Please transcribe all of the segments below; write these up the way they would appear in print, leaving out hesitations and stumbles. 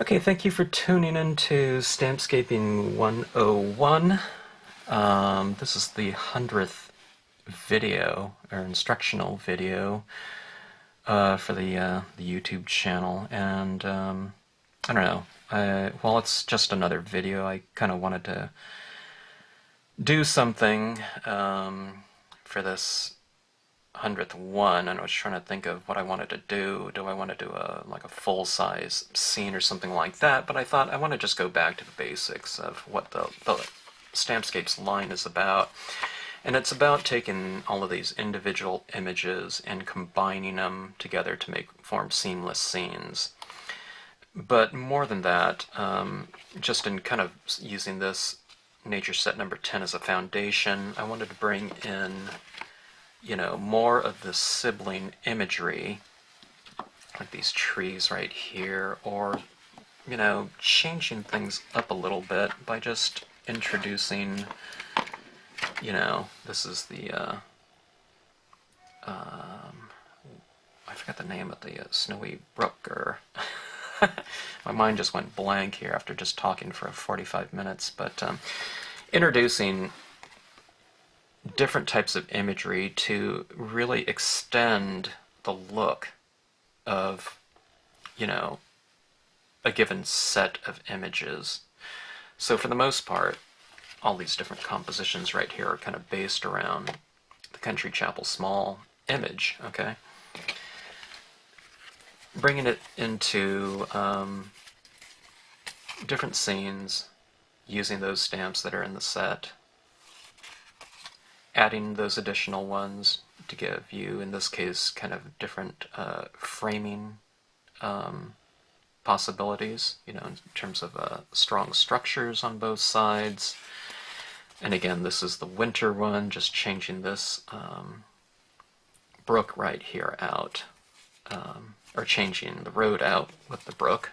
Okay, thank you for tuning in to Stampscaping 101. This is the 100th video, or instructional video, for the YouTube channel, and I don't know. While it's just another video, I kind of wanted to do something for this 100th one, and I was trying to think of what I wanted to do. Do I want to do like a full-size scene or something like that? But I thought I want to just go back to the basics of what the Stampscapes line is about. And it's about taking all of these individual images and combining them together to form seamless scenes. But more than that, just in kind of using this nature set number 10 as a foundation, I wanted to bring in more of the sibling imagery, like these trees right here, or, changing things up a little bit by just introducing, this is the, I forgot the name of the snowy brook, or my mind just went blank here after just talking for 45 minutes, but introducing different types of imagery to really extend the look of, a given set of images. So for the most part, all these different compositions right here are kind of based around the Country Chapel small image, okay? Bringing it into different scenes, using those stamps that are in the set, adding those additional ones to give you, in this case, kind of different framing possibilities, in terms of strong structures on both sides. And again, this is the winter one, just changing this brook right here out, or changing the road out with the brook,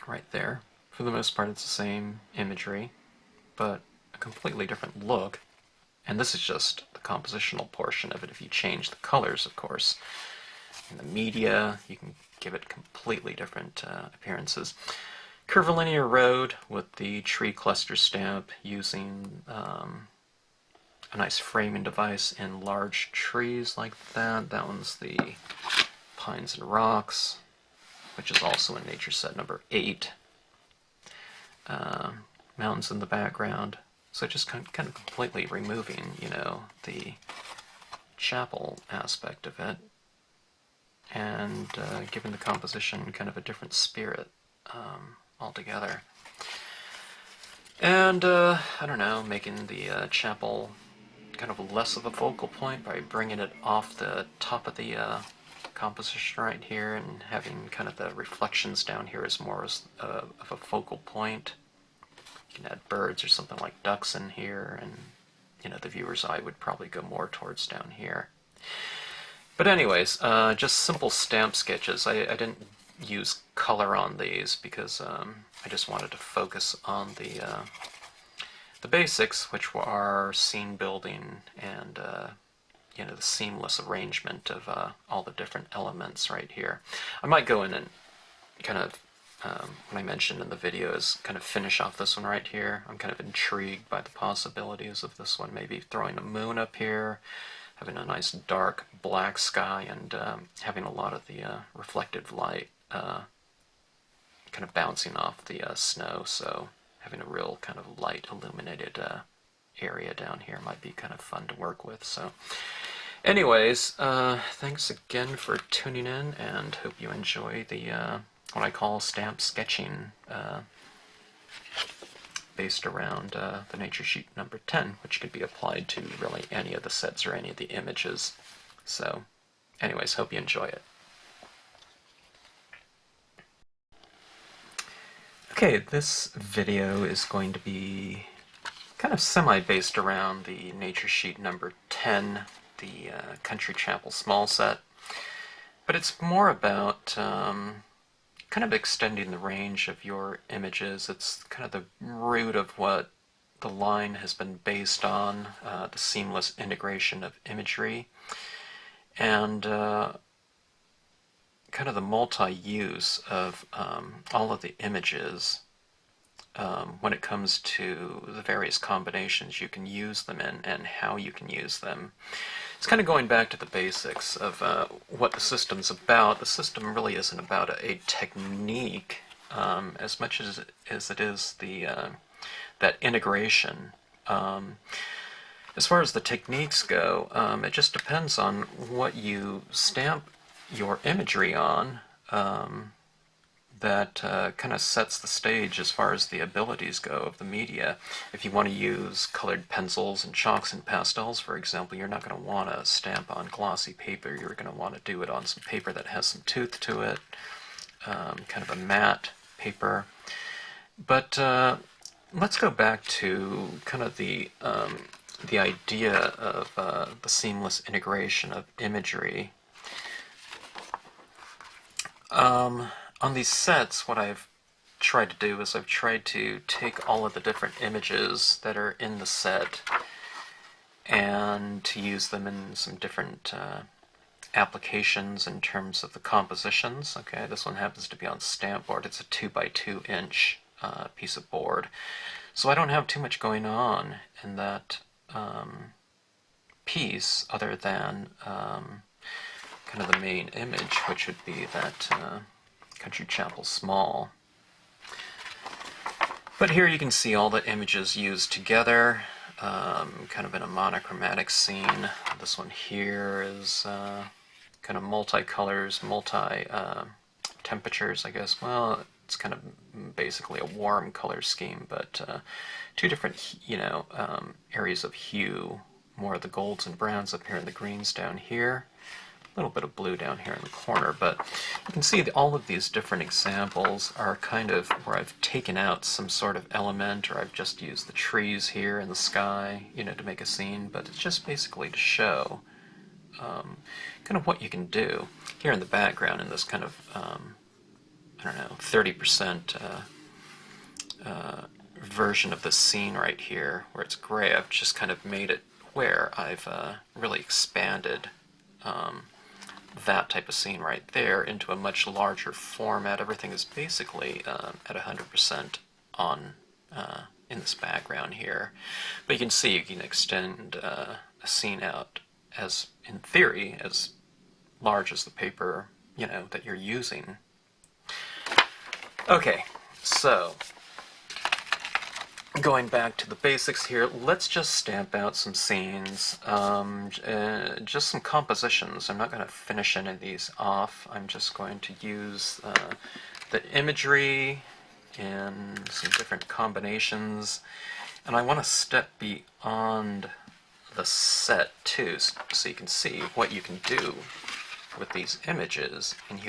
right there. For the most part, it's the same imagery, but a completely different look. And this is just the compositional portion of it. If you change the colors, of course, in the media, you can give it completely different appearances. Curvilinear road with the tree cluster stamp, using a nice framing device in large trees like that. That one's the Pines and Rocks, which is also in nature set number 8. Mountains in the background. So just kind of completely removing, the chapel aspect of it, and giving the composition kind of a different spirit altogether. And, I don't know, making the chapel kind of less of a focal point by bringing it off the top of the composition right here, and having kind of the reflections down here as more of a focal point. You can add birds or something like ducks in here, and the viewer's eye would probably go more towards down here. But anyways, just simple stamp sketches. I didn't use color on these because I just wanted to focus on the basics, which are scene building and the seamless arrangement of all the different elements right here. I might go in and kind of, what I mentioned in the video, is kind of finish off this one right here. I'm kind of intrigued by the possibilities of this one, maybe throwing a moon up here, having a nice dark black sky, and having a lot of the reflective light kind of bouncing off the snow, so having a real kind of light illuminated area down here might be kind of fun to work with. So anyways, thanks again for tuning in, and hope you enjoy the what I call stamp sketching, based around the nature sheet number 10, which could be applied to really any of the sets or any of the images. So anyways, hope you enjoy it. Okay, this video is going to be kind of semi-based around the nature sheet number 10, the Country Chapel small set, but it's more about kind of extending the range of your images. It's kind of the root of what the line has been based on, the seamless integration of imagery, and kind kind of the multi-use of all of the images when it comes to the various combinations you can use them in and how you can use them. It's kind of going back to the basics of what the system's about. The system really isn't about a technique as much as it is the that integration. As far as the techniques go, it just depends on what you stamp your imagery on. That kind of sets the stage as far as the abilities go of the media. If you want to use colored pencils and chalks and pastels, for example, you're not going to want to stamp on glossy paper. You're going to want to do it on some paper that has some tooth to it, kind of a matte paper. But let's go back to kind of the idea of the seamless integration of imagery. On these sets, what I've tried to do is I've tried to take all of the different images that are in the set and to use them in some different applications in terms of the compositions. Okay, this one happens to be on stamp board. It's a 2x2 inch piece of board. So I don't have too much going on in that piece other than kind of the main image, which would be that Country Chapel Small. But here you can see all the images used together, kind of in a monochromatic scene. This one here is kind of multi-colors, multi-temperatures, I guess. Well, it's kind of basically a warm color scheme, but two different, areas of hue. More of the golds and browns up here and the greens down here. A little bit of blue down here in the corner, but you can see that all of these different examples are kind of where I've taken out some sort of element, or I've just used the trees here and the sky, to make a scene, but it's just basically to show kind of what you can do. Here in the background, in this kind of, 30% version of this scene right here, where it's gray, I've just kind of made it where I've really expanded that type of scene right there into a much larger format. Everything is basically at 100% on in this background here. But you can see you can extend a scene out as, in theory, as large as the paper, that you're using. Okay, so going back to the basics here, let's just stamp out some scenes, just some compositions. I'm not going to finish any of these off. I'm just going to use the imagery in some different combinations, and I want to step beyond the set too, so you can see what you can do with these images, and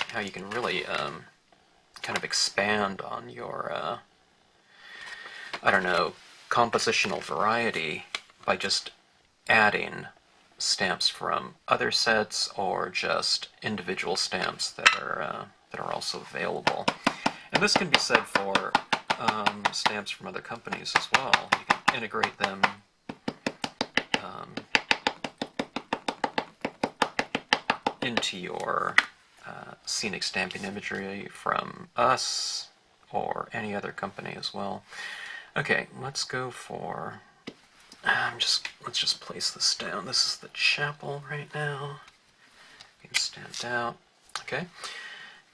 how you can really kind of expand on your compositional variety by just adding stamps from other sets or just individual stamps that are also available. And this can be said for stamps from other companies as well. You can integrate them into your scenic stamping imagery from us or any other company as well. Okay, let's go for, let's just place this down. This is the chapel right now. Getting stamped out. Okay,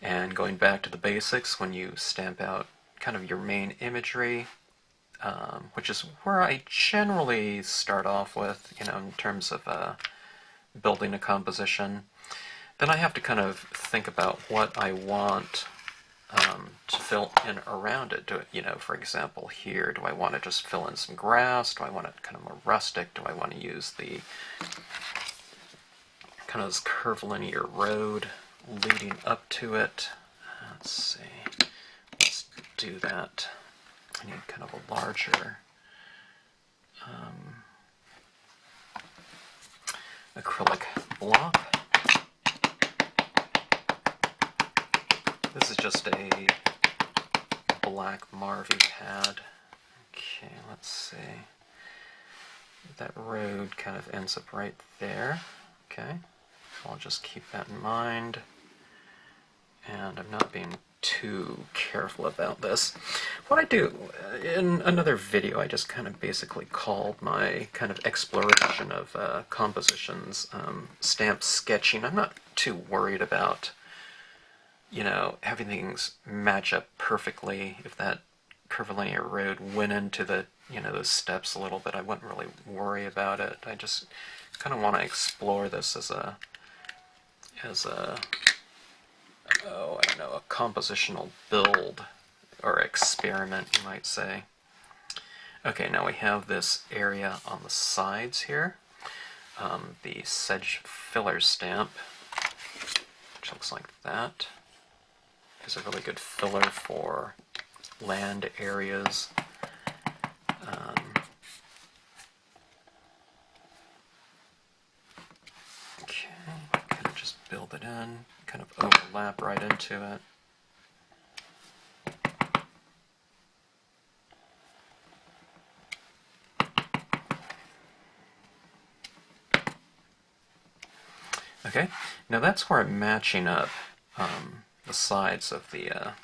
and going back to the basics, when you stamp out kind of your main imagery, which is where I generally start off with, in terms of building a composition, then I have to kind of think about what I want to fill in around it. For example, here, do I want to just fill in some grass? Do I want it kind of more rustic? Do I want to use the kind of this curvilinear road leading up to it? Let's see. Let's do that. I need kind of a larger acrylic block. This is just a black Marvy pad. Okay, let's see. That road kind of ends up right there. Okay, so I'll just keep that in mind. and I'm not being too careful about this. What I do, in another video, I just kind of basically called my kind of exploration of compositions stamp sketching. I'm not too worried about, you know, having things match up perfectly. If that curvilinear road went into the, you know, those steps a little bit, I wouldn't really worry about it. I just kind of want to explore this as a oh, I don't know, a compositional build or experiment, you might say. Okay, now we have this area on the sides here. The sedge filler stamp, which looks like that, is a really good filler for land areas. Okay, kind of just build it in, kind of overlap right into it. Okay, now that's where I'm matching up the sides of the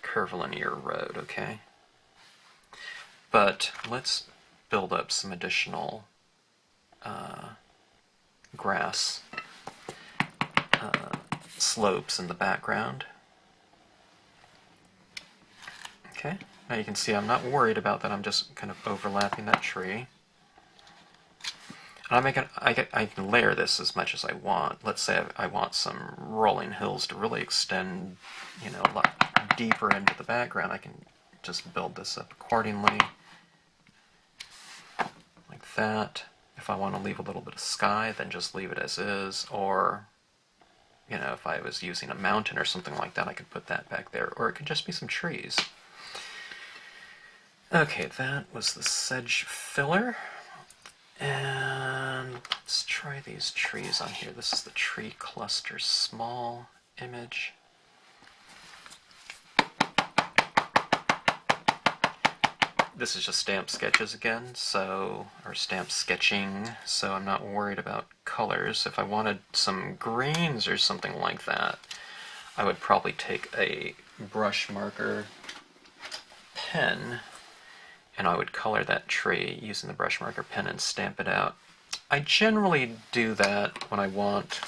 curvilinear road, okay? But let's build up some additional grass slopes in the background. Okay, now you can see I'm not worried about that, I'm just kind of overlapping that tree. And I can layer this as much as I want. Let's say I want some rolling hills to really extend, you know, a lot deeper into the background. I can just build this up accordingly, like that. If I want to leave a little bit of sky, then just leave it as is. Or, you know, if I was using a mountain or something like that, I could put that back there. Or it could just be some trees. Okay, that was the sedge filler. And let's try these trees on here. This is the tree cluster small image. This is just stamp sketches again, or stamp sketching, so I'm not worried about colors. If I wanted some greens or something like that, I would probably take a brush marker pen and I would color that tree using the brush marker pen and stamp it out. I generally do that when I want,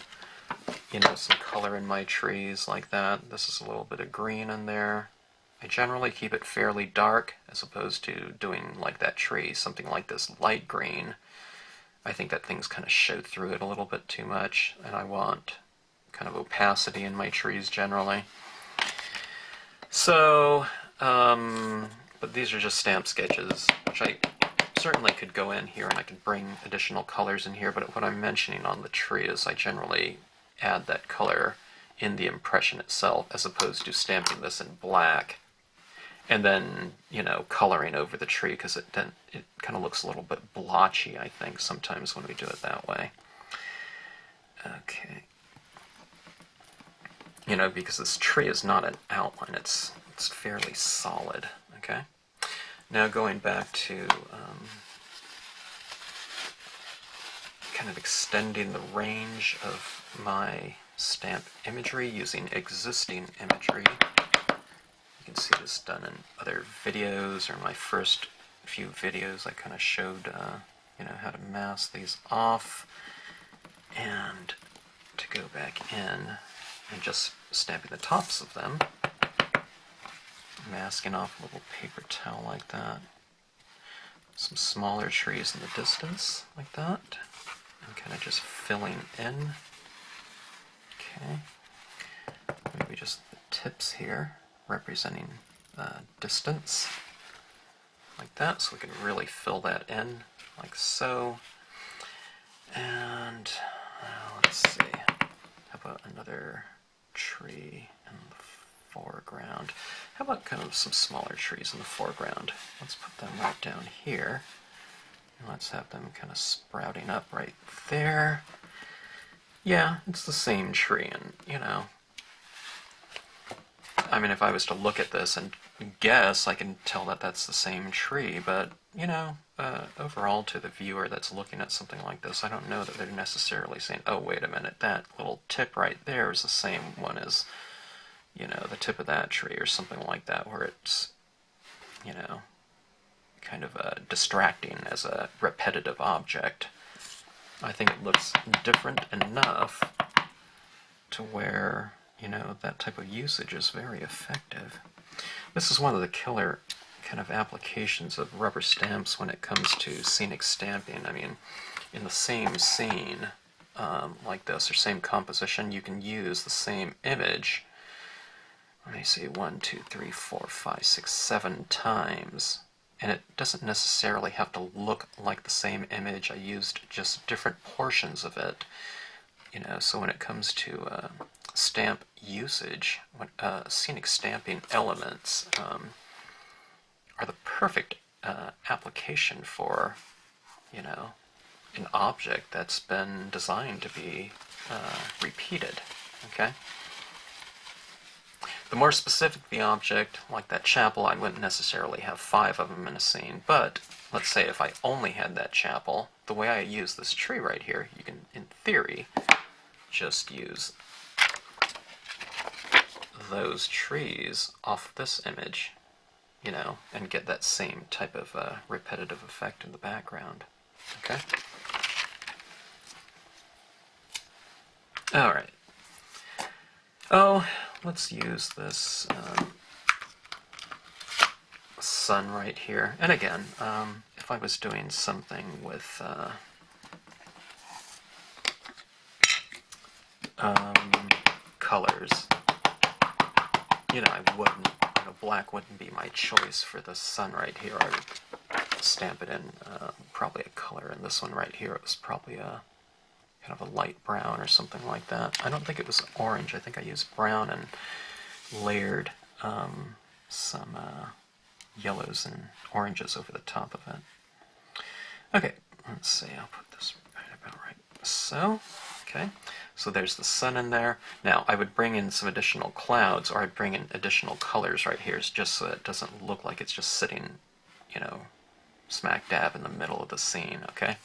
you know, some color in my trees like that. This is a little bit of green in there. I generally keep it fairly dark as opposed to doing like that tree, something like this light green. I think that things kind of show through it a little bit too much, and I want kind of opacity in my trees generally. So, but these are just stamp sketches, which I certainly could go in here and I could bring additional colors in here, but what I'm mentioning on the tree is I generally add that color in the impression itself as opposed to stamping this in black and then, you know, coloring over the tree, because it kind of looks a little bit blotchy, I think, sometimes when we do it that way. Okay. You know, because this tree is not an outline, it's fairly solid, okay? Now going back to kind of extending the range of my stamp imagery using existing imagery. You can see this done in other videos, or my first few videos I kind of showed you know, how to mask these off, and to go back in and just stamping the tops of them, masking off a little paper towel like that, some smaller trees in the distance like that, and kind of just filling in. Okay, maybe just the tips here representing distance like that, so we can really fill that in like so. And let's see, how about another tree in the foreground? How about kind of some smaller trees in the foreground? Let's put them right down here. And let's have them kind of sprouting up right there. Yeah, it's the same tree, and, you know, I mean, if I was to look at this and guess, I can tell that that's the same tree, but, you know, overall to the viewer that's looking at something like this, I don't know that they're necessarily saying, oh, wait a minute, that little tip right there is the same one as you know, the tip of that tree or something like that, where it's, you know, kind of distracting as a repetitive object. I think it looks different enough to where, you know, that type of usage is very effective. This is one of the killer kind of applications of rubber stamps when it comes to scenic stamping. I mean, in the same scene like this, or same composition, you can use the same image, let me see, 1, 2, 3, 4, 5, 6, 7 times, and it doesn't necessarily have to look like the same image. I used just different portions of it, you know, so when it comes to stamp usage, scenic stamping elements are the perfect application for, you know, an object that's been designed to be repeated, okay? The more specific the object, like that chapel, I wouldn't necessarily have 5 of them in a scene, but let's say if I only had that chapel, the way I use this tree right here, you can, in theory, just use those trees off this image, you know, and get that same type of repetitive effect in the background, okay? Alright. Oh, let's use this sun right here. And again, if I was doing something with colors, you know, I wouldn't, you know, black wouldn't be my choice for the sun right here. I would stamp it in probably a color. In this one right here, it was probably a kind of a light brown or something like that. I don't think it was orange. I think I used brown and layered some yellows and oranges over the top of it. Okay, let's see, I'll put this right about right so. Okay, so there's the sun in there. Now, I would bring in some additional clouds, or I'd bring in additional colors right here, just so it doesn't look like it's just sitting, you know, smack dab in the middle of the scene, okay?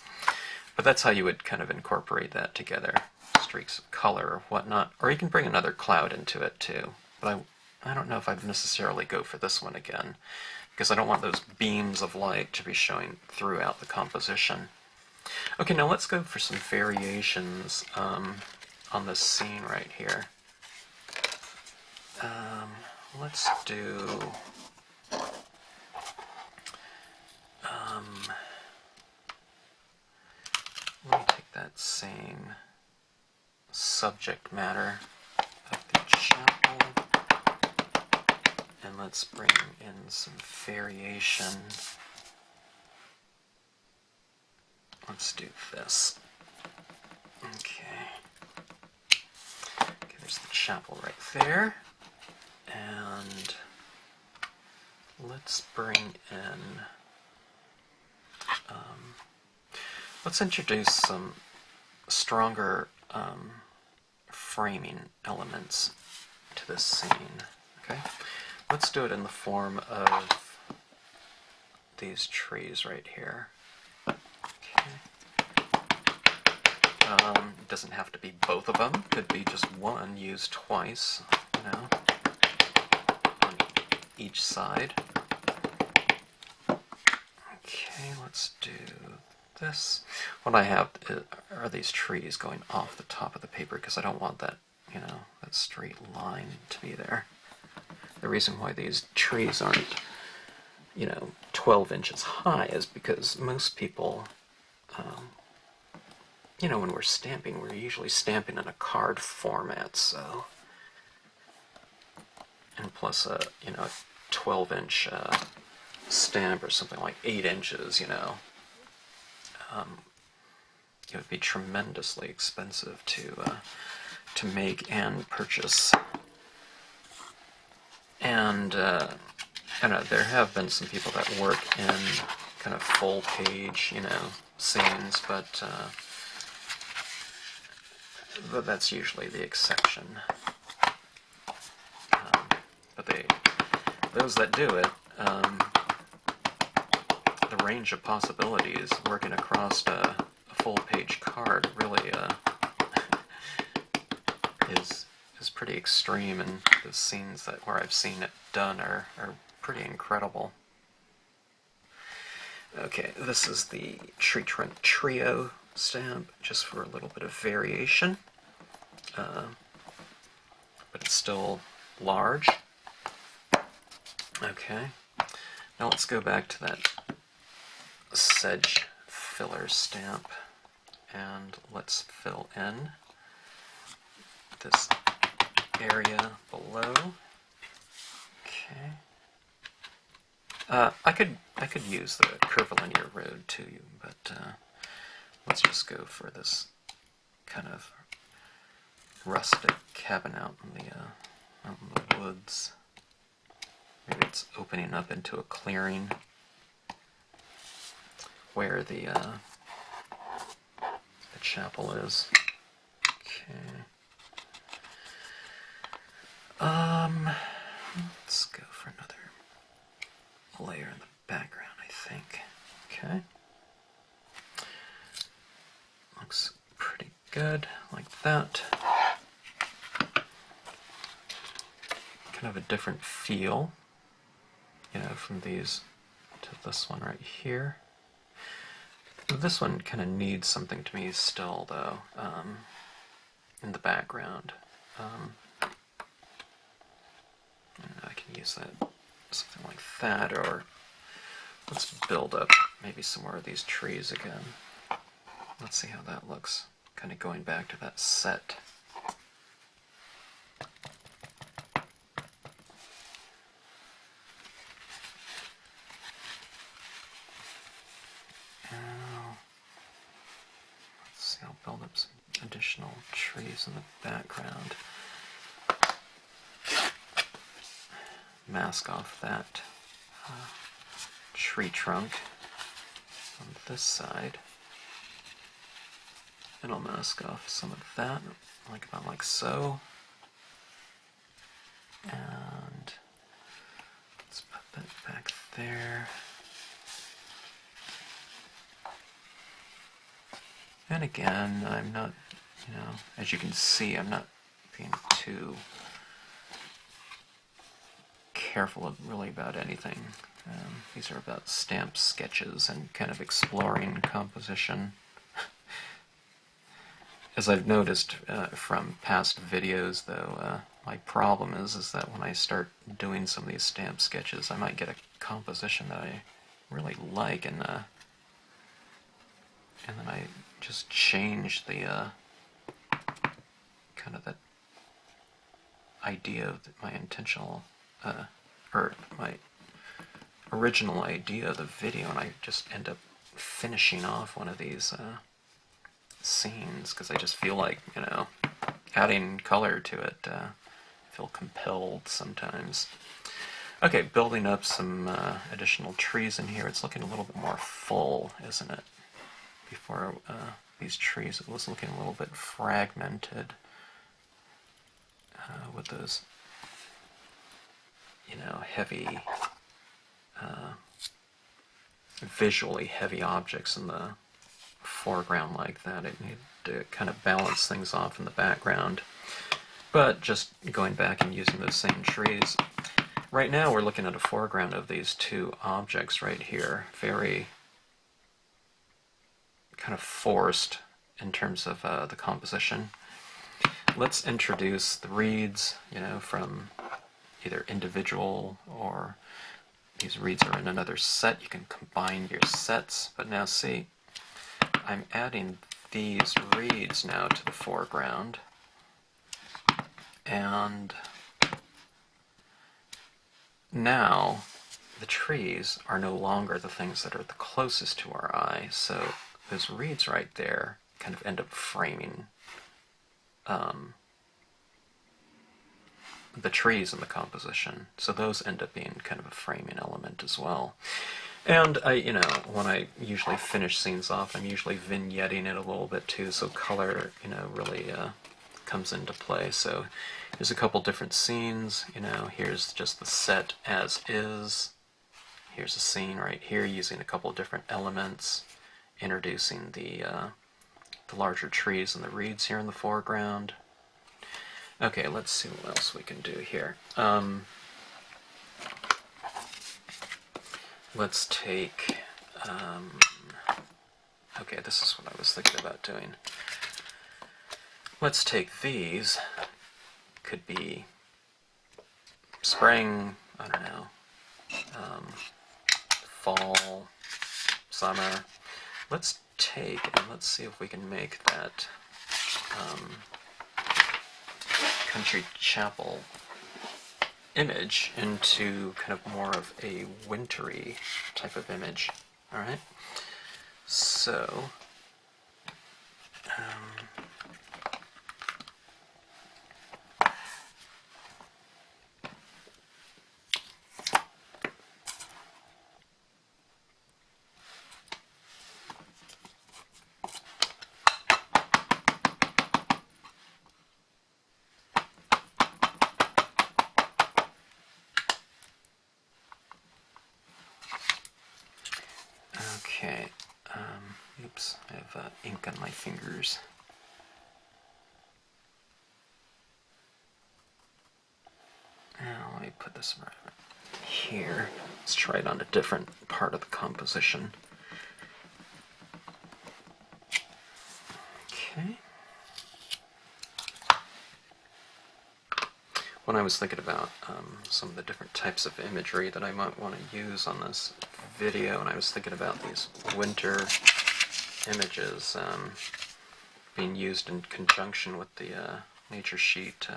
But that's how you would kind of incorporate that together. Streaks of color or whatnot. Or you can bring another cloud into it too. But I don't know if I'd necessarily go for this one again, because I don't want those beams of light to be showing throughout the composition. Okay, now let's go for some variations on this scene right here. Let's do... let me take that same subject matter of the chapel, and let's bring in some variation. Let's do this. Okay. Okay, there's the chapel right there. And let's bring in... let's introduce some stronger framing elements to this scene. Okay, let's do it in the form of these trees right here. Okay, it doesn't have to be both of them. Could be just one used twice. You know, on each side. Okay, let's do this. What I have are these trees going off the top of the paper because I don't want that, you know, that straight line to be there. The reason why these trees aren't, you know, 12 inches high is because most people, you know, when we're stamping, we're usually stamping in a card format, so, and plus a, you know, a 12-inch stamp or something like 8 inches, you know, it would be tremendously expensive to make and purchase. And I know there have been some people that work in kind of full page, you know, scenes, but that's usually the exception. But those that do it, the range of possibilities working across a full-page card really is pretty extreme, and the scenes where I've seen it done are pretty incredible. Okay, this is the Tree Trunk Trio stamp, just for a little bit of variation, but it's still large. Okay, now let's go back to that sedge filler stamp, and let's fill in this area below. Okay. I could use the curvilinear road too, but let's just go for this kind of rustic cabin out in the woods. Maybe it's opening up into a clearing where the chapel is. Okay. Let's go for another layer in the background, I think. Okay. Looks pretty good, like that. Kind of a different feel, you know, from these to this one right here. This one kind of needs something to me still, though, in the background. I can use that, something like that, or let's build up maybe some more of these trees again. Let's see how that looks, kind of going back to that set. Let's see, I'll build up some additional trees in the background. Mask off that tree trunk on this side, and I'll mask off some of that, about like so. And let's put that back there. And again, I'm not, as you can see, I'm not being too careful really about anything. These are about stamp sketches and kind of exploring composition. As I've noticed from past videos, though, my problem is that when I start doing some of these stamp sketches, I might get a composition that I really like, and then I just change the kind of the idea of my intentional, or my original idea of the video, and I just end up finishing off one of these scenes because I just feel like, adding color to it. I feel compelled sometimes. Okay, building up some additional trees in here. It's looking a little bit more full, isn't it? Before these trees, it was looking a little bit fragmented with those, heavy, visually heavy objects in the foreground like that. It needed to kind of balance things off in the background. But just going back and using those same trees. Right now we're looking at a foreground of these two objects right here. Very kind of forced in terms of the composition. Let's introduce the reeds, from either individual, or these reeds are in another set. You can combine your sets, but now see, I'm adding these reeds now to the foreground, and now the trees are no longer the things that are the closest to our eye, so those reeds right there kind of end up framing the trees in the composition. So those end up being kind of a framing element as well. And when I usually finish scenes off, I'm usually vignetting it a little bit too, so color, really comes into play. So here's a couple different scenes. Here's just the set as is. Here's a scene right here using a couple different elements, introducing the larger trees and the reeds here in the foreground. Okay, let's see what else we can do here. Let's take, okay, this is what I was thinking about doing. Let's take these, could be spring, I don't know, fall, summer. Let's take and let's see if we can make that country chapel image into kind of more of a wintry type of image. All right. So, okay. Oops, I have ink on my fingers. Now let me put this right here. Let's try it on a different part of the composition. Okay. When I was thinking about some of the different types of imagery that I might want to use on this video, and I was thinking about these winter images being used in conjunction with the Nature Sheet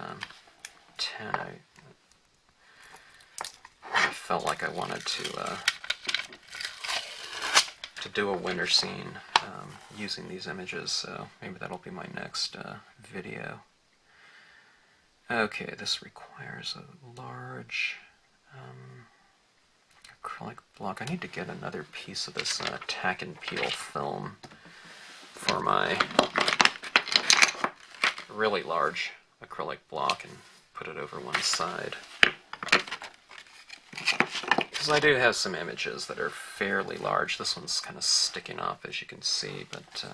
10, I felt like I wanted to do a winter scene using these images, so maybe that'll be my next video. Okay, this requires a large acrylic block. I need to get another piece of this tack and peel film for my really large acrylic block and put it over one side. Because I do have some images that are fairly large. This one's kind of sticking up, as you can see, but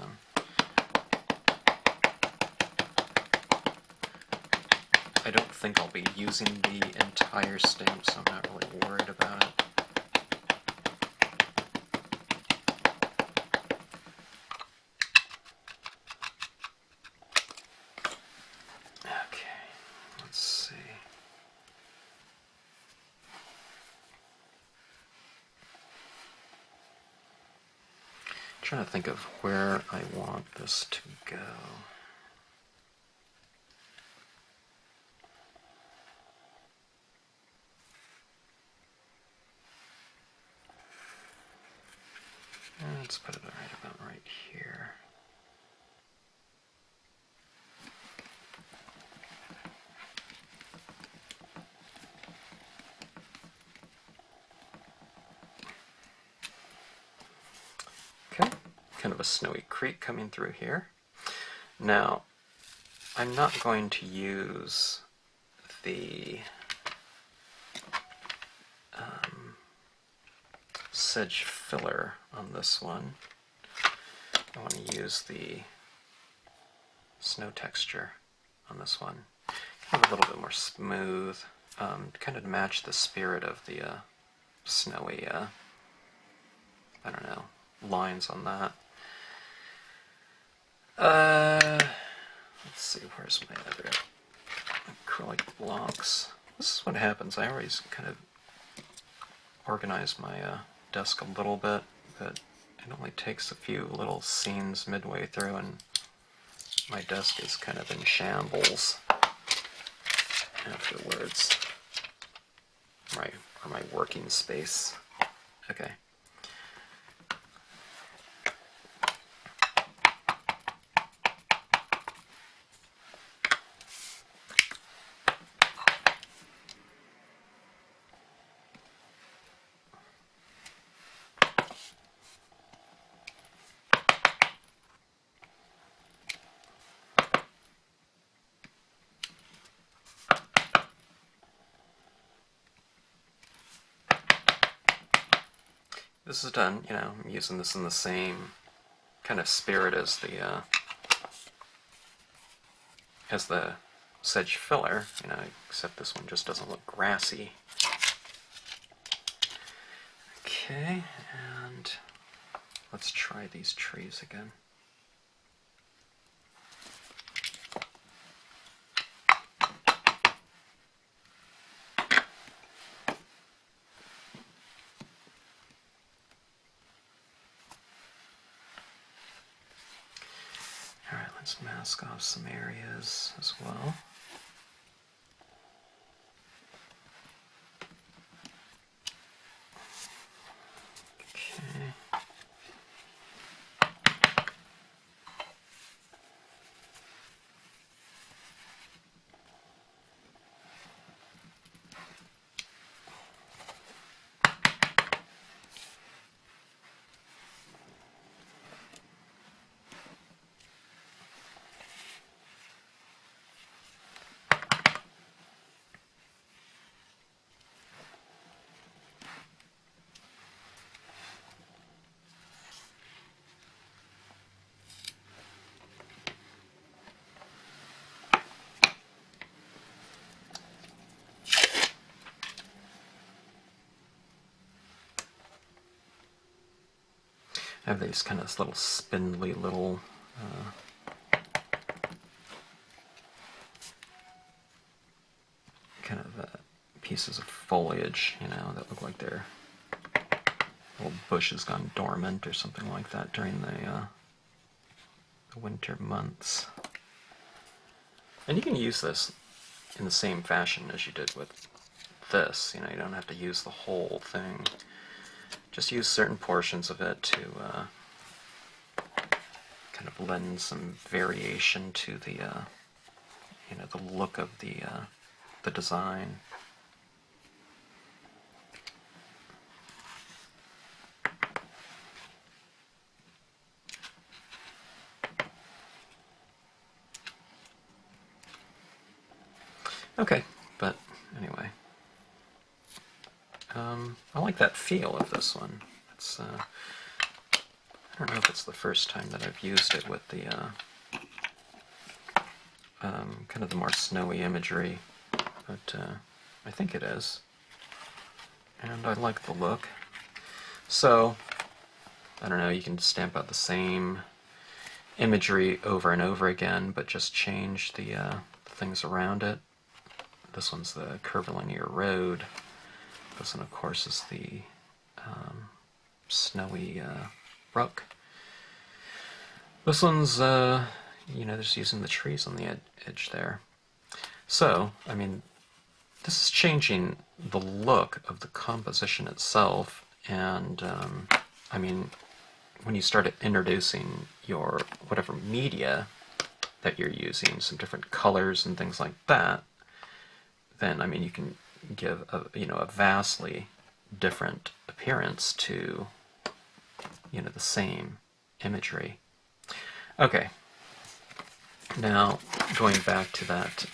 I don't think I'll be using the entire stamp, so I'm not really worried about it. Okay, let's see. I'm trying to think of where I want this to go. Let's put it right about right here. Okay, kind of a snowy creek coming through here. Now, I'm not going to use the sedge filler on this one. I want to use the snow texture on this one. Kind of a little bit more smooth, kind of to match the spirit of the snowy, I don't know, lines on that. Let's see, where's my other acrylic blocks? This is what happens. I always kind of organize my desk a little bit, but it only takes a few little scenes midway through and my desk is kind of in shambles afterwards. Or my working space. Okay. This is done, you know, I'm using this in the same kind of spirit as the sedge filler, you know, except this one just doesn't look grassy. Okay, and let's try these trees again. Alright, let's mask off some areas as well. Okay. I have these kind of little spindly little kind of pieces of foliage, you know, that look like their little bush has gone dormant or something like that during the winter months. And you can use this in the same fashion as you did with this. You know, you don't have to use the whole thing. Just use certain portions of it to kind of lend some variation to the, you know, the look of the design. Okay, but anyway. I like that feel of this one. It's, I don't know if it's the first time that I've used it with the, kind of the more snowy imagery, but I think it is. And I like the look. So, I don't know, you can stamp out the same imagery over and over again, but just change the things around it. This one's the curvilinear road. This one, of course, is the snowy brook. This one's, you know, just using the trees on the edge there. So, I mean, this is changing the look of the composition itself, and, I mean, when you start introducing your whatever media that you're using, some different colors and things like that, then, I mean, you can give a, you know, a vastly different appearance to, you know, the same imagery. Okay, now going back to that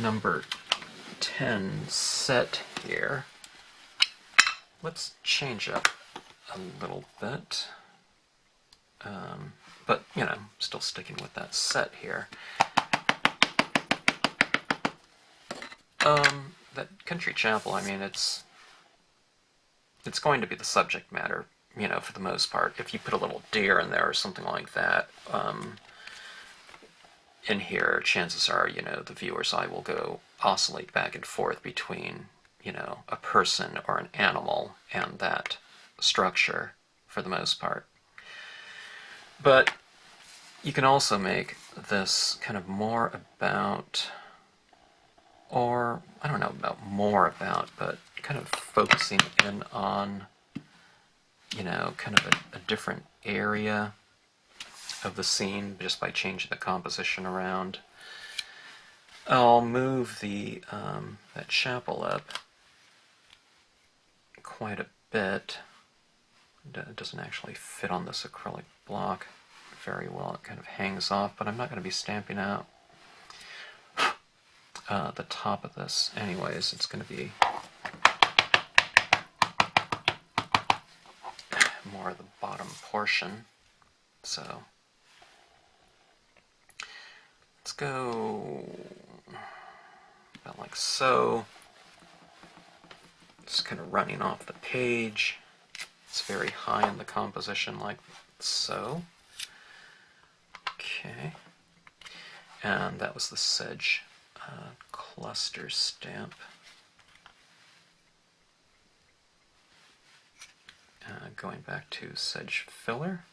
number 10 set here, let's change up a little bit, but, you know, still sticking with that set here. That country chapel, I mean, it's going to be the subject matter, you know, for the most part. If you put a little deer in there or something like that, in here, chances are, you know, the viewer's eye will go oscillate back and forth between, you know, a person or an animal and that structure for the most part. But you can also make this kind of more about, or I don't know about more about, but kind of focusing in on, you know, kind of a different area of the scene just by changing the composition around. I'll move the that chapel up quite a bit. It doesn't actually fit on this acrylic block very well. It kind of hangs off, but I'm not going to be stamping out the top of this anyways. It's going to be more of the bottom portion. So go about like so. Just kind of running off the page. It's very high in the composition, like so. Okay. And that was the sedge cluster stamp. Going back to sedge filler.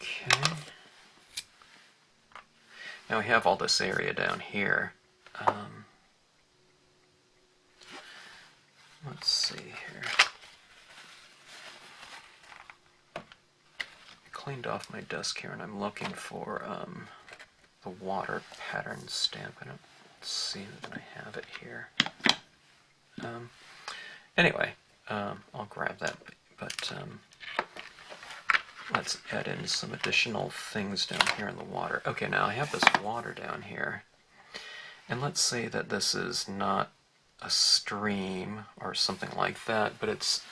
Okay. Now we have all this area down here. Let's see here. I cleaned off my desk here and I'm looking for the water pattern stamp. I don't see that I have it here. Anyway, I'll grab that, but let's add in some additional things down here in the water. Okay, now I have this water down here, and let's say that this is not a stream or something like that, but it's,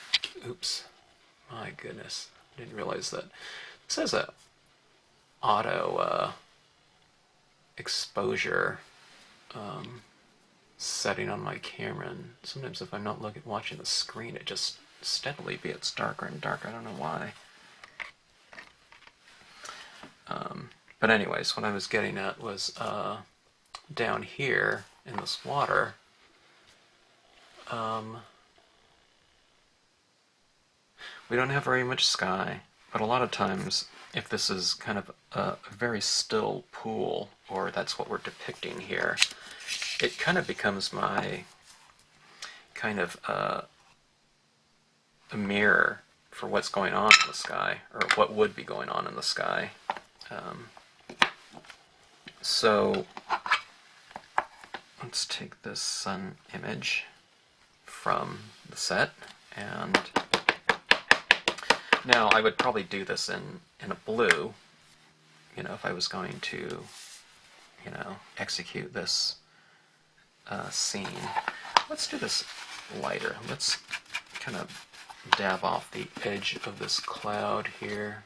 oops, my goodness, I didn't realize that. It says a auto exposure setting on my camera, and sometimes if I'm not watching the screen, it just steadily gets darker and darker. I don't know why. But anyways, what I was getting at was down here in this water, we don't have very much sky, but a lot of times if this is kind of a very still pool, or that's what we're depicting here, it kind of becomes my kind of a mirror for what's going on in the sky, or what would be going on in the sky. So let's take this sun image from the set, and now I would probably do this in a blue, you know, if I was going to, you know, execute this scene. Let's do this lighter. Let's kind of dab off the edge of this cloud here.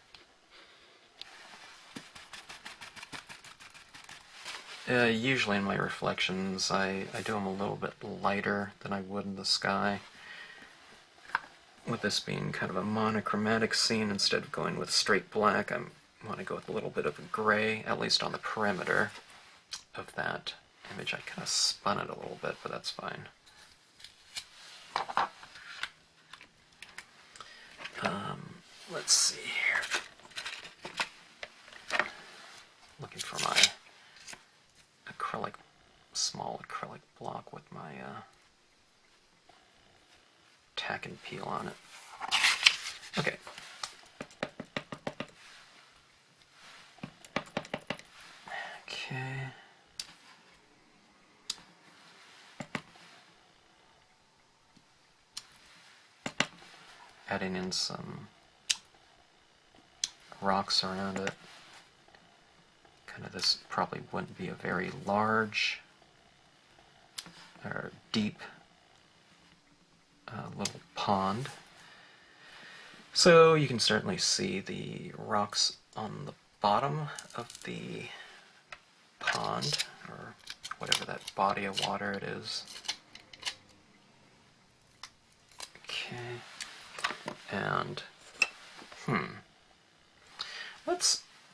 Usually in my reflections, I do them a little bit lighter than I would in the sky. With this being kind of a monochromatic scene, instead of going with straight black, I want to go with a little bit of a gray, at least on the perimeter of that image. I kind of spun it a little bit, but that's fine. Let's see here. Looking for my small acrylic block with my tack and peel on it. Okay. Okay. Adding in some rocks around it. Kind of, this probably wouldn't be a very large or deep little pond. So you can certainly see the rocks on the bottom of the pond, or whatever that body of water it is. Okay. And,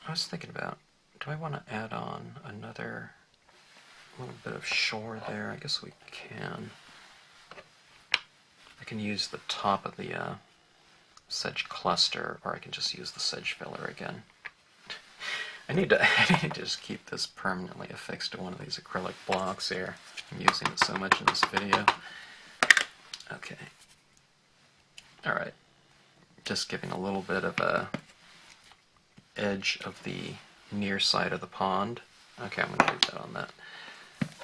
I was thinking about, do I want to add on another little bit of shore there? I guess we can. I can use the top of the sedge cluster, or I can just use the sedge filler again. I need to just keep this permanently affixed to one of these acrylic blocks here. I'm using it so much in this video. Okay. Alright. Just giving a little bit of a edge of the near side of the pond. Okay, I'm going to leave that on that.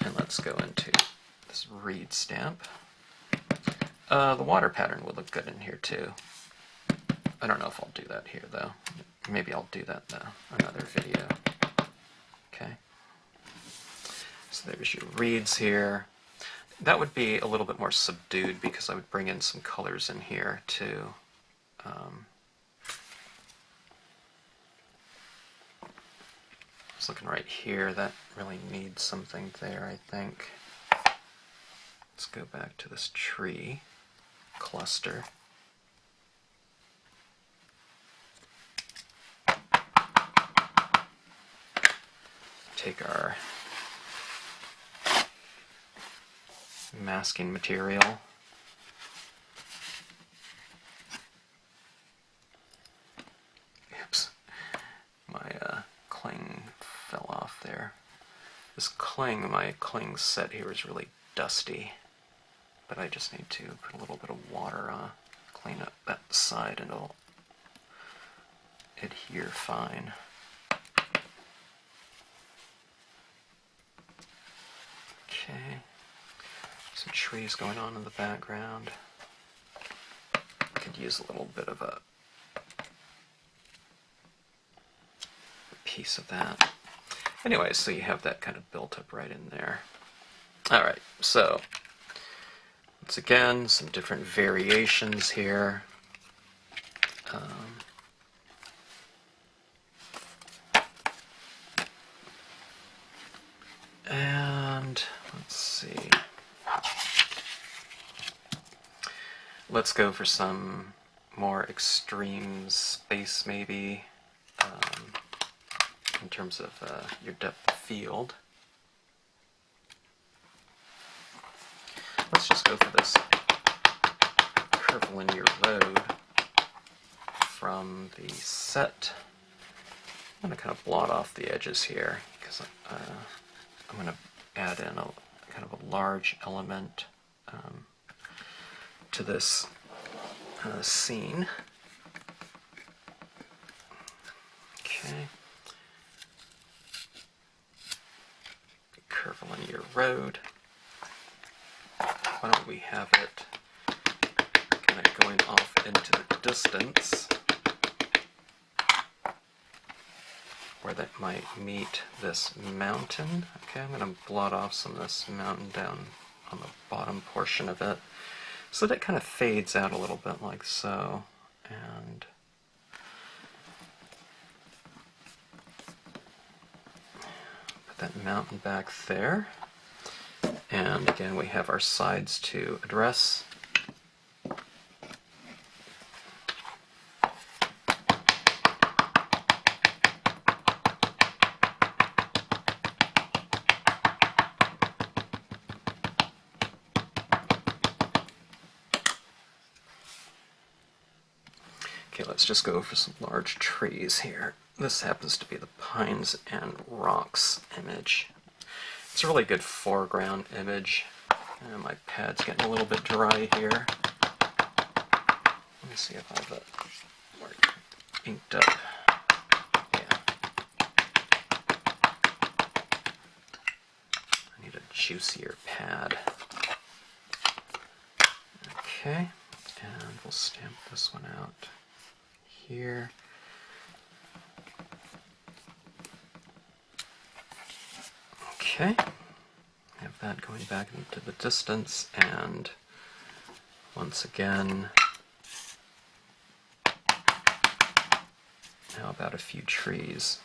And let's go into this reed stamp. The water pattern would look good in here too. I don't know if I'll do that here though. Maybe I'll do that in another video. Okay. So there's your reeds here. That would be a little bit more subdued because I would bring in some colors in here too. Just looking right here, that really needs something there, I think. Let's go back to this tree cluster. Take our masking material. Oops, my cling fell off there. This cling, my cling set here is really dusty, but I just need to put a little bit of water on, clean up that side, and it'll adhere fine. Okay, some trees going on in the background. Could use a little bit of a piece of that. Anyway, so you have that kind of built up right in there. Alright, so once again, some different variations here. And let's see. Let's go for some more extreme space, maybe, in terms of your depth of field. Let's just go for this curvilinear road from the set. I'm going to kind of blot off the edges here because I'm going to add in a kind of a large element to this scene. Okay. Curvilinear road. Why don't we have it kind of going off into the distance where that might meet this mountain. Okay, I'm going to blot off some of this mountain down on the bottom portion of it so that it kind of fades out a little bit like so. And put that mountain back there. And again, we have our sides to address. Okay, let's just go for some large trees here. This happens to be the Pines and Rocks image. It's a really good foreground image. And my pad's getting a little bit dry here. Let me see if I have it more inked up. Yeah. I need a juicier pad. Okay, and we'll stamp this one out here. Okay, have that going back into the distance, and once again, how about a few trees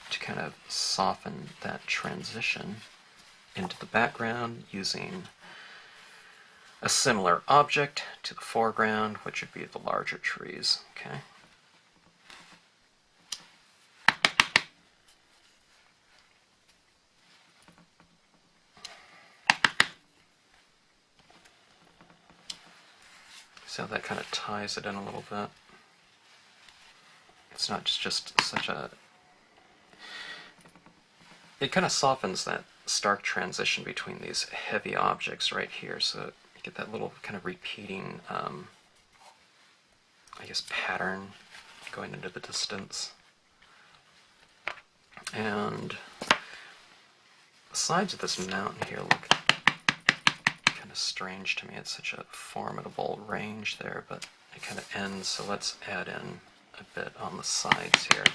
to kind of soften that transition into the background using a similar object to the foreground, which would be the larger trees. Okay. So that kind of ties it in a little bit. It's not just such a... It kind of softens that stark transition between these heavy objects right here, so you get that little kind of repeating, I guess, pattern going into the distance. And the sides of this mountain here look kind of strange to me. It's such a formidable range there, but it kind of ends, so let's add in a bit on the sides here.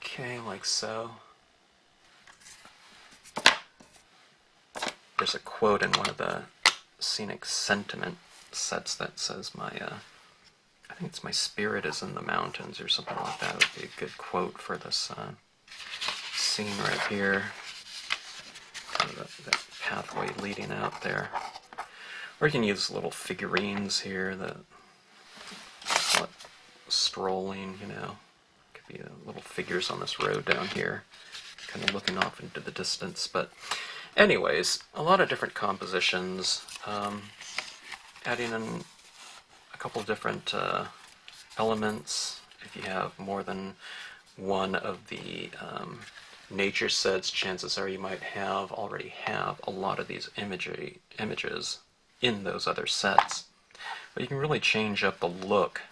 Okay, like so. there's a quote in one of the Scenic Sentiment sets that says I think it's "my spirit is in the mountains" or something like that. Would be a good quote for this scene right here. Kind of that pathway leading out there. Or you can use little figurines here that call it strolling, you know. Could be little figures on this road down here, kind of looking off into the distance. But anyways, a lot of different compositions. Adding in a couple of different elements. If you have more than one of the nature sets, chances are you might already have a lot of these images in those other sets. But you can really change up the look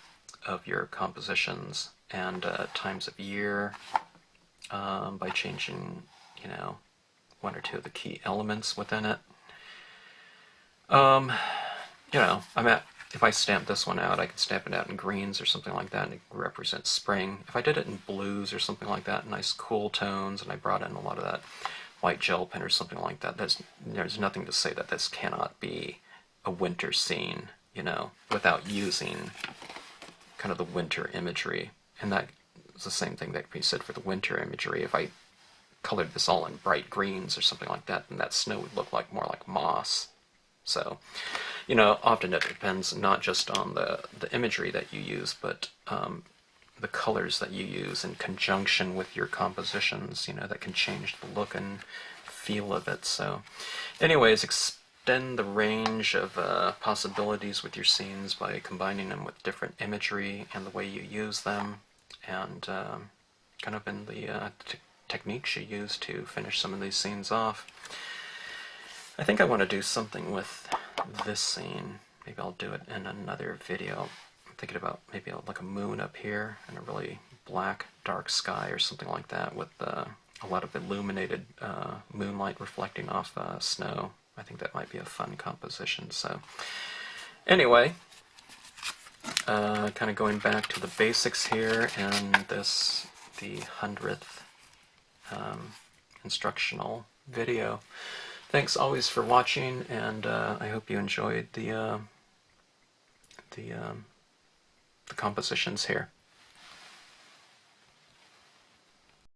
of your compositions and times of year by changing, you know, one or two of the key elements within it. You know, if I stamp this one out, I could stamp it out in greens or something like that, and it represents spring. If I did it in blues or something like that, nice cool tones, and I brought in a lot of that white gel pen or something like that, there's nothing to say that this cannot be a winter scene, you know, without using kind of the winter imagery. And that is the same thing that can be said for the winter imagery. If I colored this all in bright greens or something like that, then that snow would look more like moss. So, you know, often it depends not just on the imagery that you use, but the colors that you use in conjunction with your compositions, you know, that can change the look and feel of it. So, anyways, extend the range of possibilities with your scenes by combining them with different imagery and the way you use them, and kind of in the techniques you use to finish some of these scenes off. I think I want to do something with this scene. Maybe I'll do it in another video. I'm thinking about maybe like a moon up here and a really black, dark sky or something like that with a lot of illuminated moonlight reflecting off snow. I think that might be a fun composition. So anyway, kind of going back to the basics here, and the 100th instructional video. Thanks always for watching, and I hope you enjoyed the compositions here.